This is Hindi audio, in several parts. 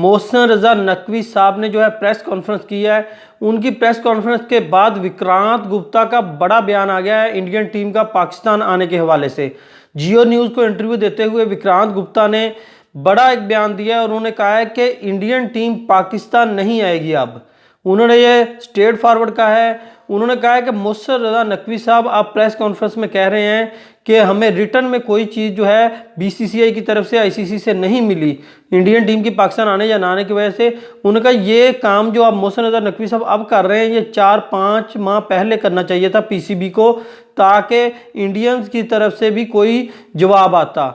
मोहसिन रजा नकवी साहब ने जो है प्रेस कॉन्फ्रेंस की है। उनकी प्रेस कॉन्फ्रेंस के बाद विक्रांत गुप्ता का बड़ा बयान आ गया है इंडियन टीम का पाकिस्तान आने के हवाले से। जियो न्यूज़ को इंटरव्यू देते हुए विक्रांत गुप्ता ने बड़ा एक बयान दिया है और उन्होंने कहा है कि इंडियन टीम पाकिस्तान नहीं आएगी। अब उन्होंने ये स्ट्रेट फॉरवर्ड कहा है। उन्होंने कहा है कि मोहसिन रजा नकवी साहब आप प्रेस कॉन्फ्रेंस में कह रहे हैं कि हमें रिटर्न में कोई चीज़ जो है बीसीसीआई की तरफ से आईसीसी से नहीं मिली इंडियन टीम की पाकिस्तान आने या ना आने की वजह से। उन्होंने कहा ये काम जो आप मोहसिन रजा नकवी साहब अब कर रहे हैं ये 4-5 माह पहले करना चाहिए था पीसीबी को, ताकि इंडियंस की तरफ से भी कोई जवाब आता।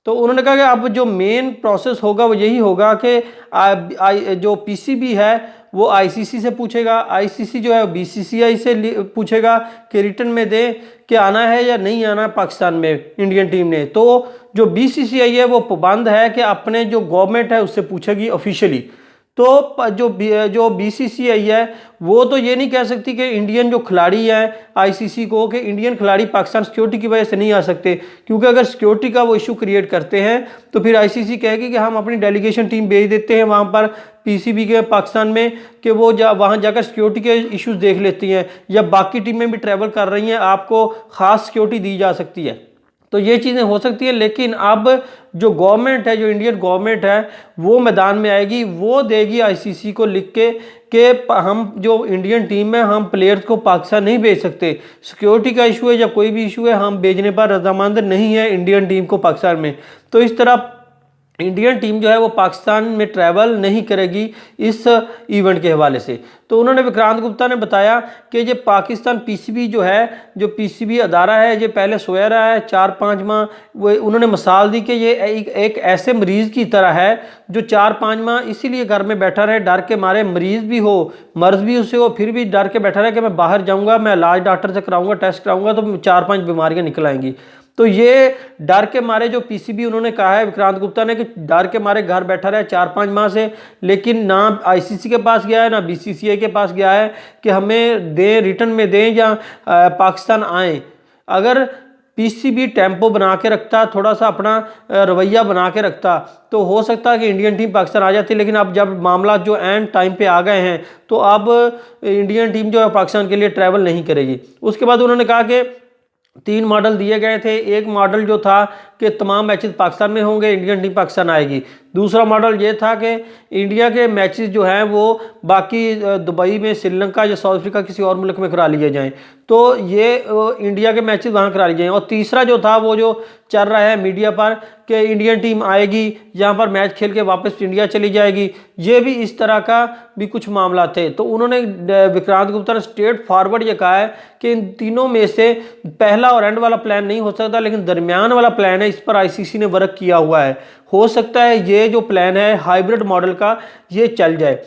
तो उन्होंने कहा कि अब जो मेन प्रोसेस होगा वो यही होगा कि जो पीसीबी है वो आईसीसी से पूछेगा, आईसीसी जो है बीसीसीआई से पूछेगा कि रिटर्न में दे कि आना है या नहीं आना पाकिस्तान में इंडियन टीम ने। तो जो बीसीसीआई है वो पाबंद है कि अपने जो गवर्नमेंट है उससे पूछेगी ऑफिशियली। तो जो बीसीसीआई है वो तो ये नहीं कह सकती कि इंडियन जो खिलाड़ी है आईसीसी को कि इंडियन खिलाड़ी पाकिस्तान सिक्योरिटी की वजह से नहीं आ सकते, क्योंकि अगर सिक्योरिटी का वो इशू क्रिएट करते हैं तो फिर आईसीसी कहेगी कि हम अपनी डेलीगेशन टीम भेज देते हैं वहाँ पर पीसीबी के पाकिस्तान में कि वो वहाँ जाकर सिक्योरिटी के इश्यूज देख लेती हैं, या बाकी टीमें भी ट्रैवल कर रही हैं आपको ख़ास सिक्योरिटी दी जा सकती है। तो ये चीज़ें हो सकती है, लेकिन अब जो गवर्नमेंट है, जो इंडियन गवर्नमेंट है वो मैदान में आएगी, वो देगी आईसीसी को लिख के कि हम जो इंडियन टीम है हम प्लेयर्स को पाकिस्तान नहीं भेज सकते, सिक्योरिटी का इशू है या कोई भी इशू है हम भेजने पर रजामंद नहीं है इंडियन टीम को पाकिस्तान में। तो इस तरह इंडियन टीम जो है वो पाकिस्तान में ट्रैवल नहीं करेगी इस इवेंट के हवाले से। तो उन्होंने विक्रांत गुप्ता ने बताया कि ये पाकिस्तान पीसीबी जो है, जो पीसीबी अदारा है, ये पहले सोया रहा है 4-5 माह। वो उन्होंने मिसाल दी कि ये एक ऐसे मरीज़ की तरह है जो 4-5 माह इसीलिए घर में बैठा रहे, डर के मारे, मरीज़ भी हो, मर्ज भी उसे हो, फिर भी डर के बैठा रहे कि मैं बाहर जाऊँगा, मैं इलाज डॉक्टर से कराऊँगा, टेस्ट कराऊँगा तो 4-5 बीमारियाँ निकल आएंगी। तो ये डर के मारे जो पीसीबी उन्होंने कहा है विक्रांत गुप्ता ने कि डर के मारे घर बैठा रहा है 4-5 माह से, लेकिन ना आईसीसी के पास गया है ना बीसीसीआई के पास गया है कि हमें दें, रिटर्न में दें या पाकिस्तान आए। अगर पीसीबी टेम्पो बना के रखता, थोड़ा सा अपना रवैया बना के रखता, तो हो सकता है कि इंडियन टीम पाकिस्तान आ जाती। लेकिन अब जब मामला जो एंड टाइम पे आ गए हैं तो अब इंडियन टीम जो है पाकिस्तान के लिए ट्रैवल नहीं करेगी। उसके बाद उन्होंने कहा कि 3 मॉडल दिए गए थे। एक मॉडल जो था कि तमाम मैचेस पाकिस्तान में होंगे, इंडियन टीम पाकिस्तान आएगी। दूसरा मॉडल ये था कि इंडिया के मैचेस जो हैं वो बाकी दुबई में, श्रीलंका या साउथ अफ्रीका किसी और मुल्क में करा लिए जाएं, तो ये इंडिया के मैचेस वहाँ करा लिए जाएं। और तीसरा जो था वो जो चल रहा है मीडिया पर कि इंडियन टीम आएगी, यहाँ पर मैच खेल के वापस इंडिया चली जाएगी, ये भी इस तरह का भी कुछ मामला थे। तो उन्होंने विक्रांत गुप्ता ने स्ट्रेट फॉरवर्ड ये कहा है कि इन तीनों में से पहला और एंड वाला प्लान नहीं हो सकता, लेकिन दरमियान वाला प्लान है, इस पर आईसीसी ने वर्क किया हुआ है। हो सकता है ये जो प्लान है हाइब्रिड मॉडल का ये चल जाए।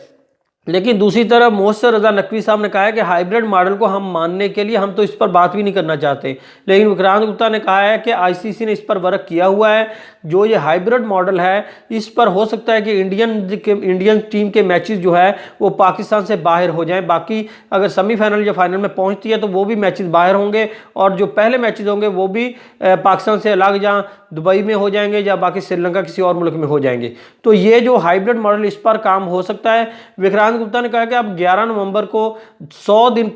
लेकिन दूसरी तरफ मोहसिन रजा नकवी साहब ने कहा है कि हाइब्रिड मॉडल को हम मानने के लिए हम तो इस पर बात भी नहीं करना चाहते। लेकिन विक्रांत गुप्ता ने कहा है कि आईसीसी ने इस पर वर्क किया हुआ है। जो ये हाइब्रिड मॉडल है इस पर हो सकता है कि इंडियन टीम के मैचेस जो है वो पाकिस्तान से बाहर हो जाएं। बाकी अगर सेमीफाइनल या फाइनल में पहुंचती है तो वो भी मैचेस बाहर होंगे, और जो पहले मैचेस होंगे वो भी पाकिस्तान से अलग जहाँ दुबई में हो जाएंगे या बाकी श्रीलंका किसी और मुल्क में हो जाएंगे। तो ये जो हाइब्रिड मॉडल इस पर काम हो सकता है। विक्रांत गुप्ता ने कहा कि अब 11 नवंबर को 100 दिन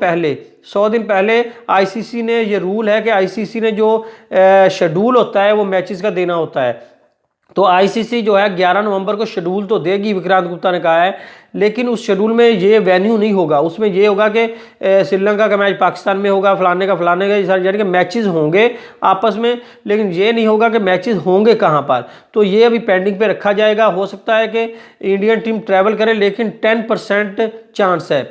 पहले आईसीसी ने ये रूल है कि आईसीसी ने जो शेड्यूल होता है वो मैचेस का देना होता है। तो आईसीसी जो है 11 नवंबर को शेड्यूल तो देगी, विक्रांत गुप्ता ने कहा है, लेकिन उस शेड्यूल में ये वेन्यू नहीं होगा। उसमें ये होगा कि श्रीलंका का मैच पाकिस्तान में होगा, फलाने का यानी कि मैचेस होंगे आपस में, लेकिन ये नहीं होगा कि मैचेस होंगे कहाँ पर। तो ये अभी पेंडिंग पे रखा जाएगा। हो सकता है कि इंडियन टीम ट्रैवल करे, लेकिन 10% चांस है,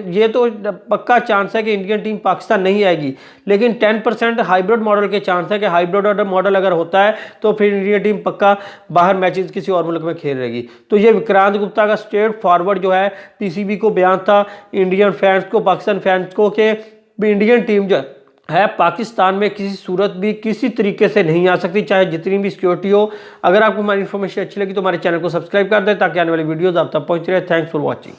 ये तो पक्का चांस है कि इंडियन टीम पाकिस्तान नहीं आएगी, लेकिन 10% हाइब्रिड मॉडल के चांस है कि हाइब्रिड मॉडल अगर होता है तो फिर इंडियन टीम पक्का बाहर मैचेस किसी और मुल्क में खेल रहेगी। तो ये विक्रांत गुप्ता का स्ट्रेट फॉरवर्ड जो है पीसीबी को बयान था इंडियन फैंस को, पाकिस्तान फैंस को, कि इंडियन टीम जो है पाकिस्तान में किसी सूरत भी किसी तरीके से नहीं आ सकती, चाहे जितनी भी सिक्योरिटी हो। अगर आपको हमारी इन्फॉर्मेशन अच्छी लगी तो हमारे चैनल को सब्सक्राइब कर दें ताकि आने वाली वीडियोस आप तक पहुंच रहे। Thanks for watching.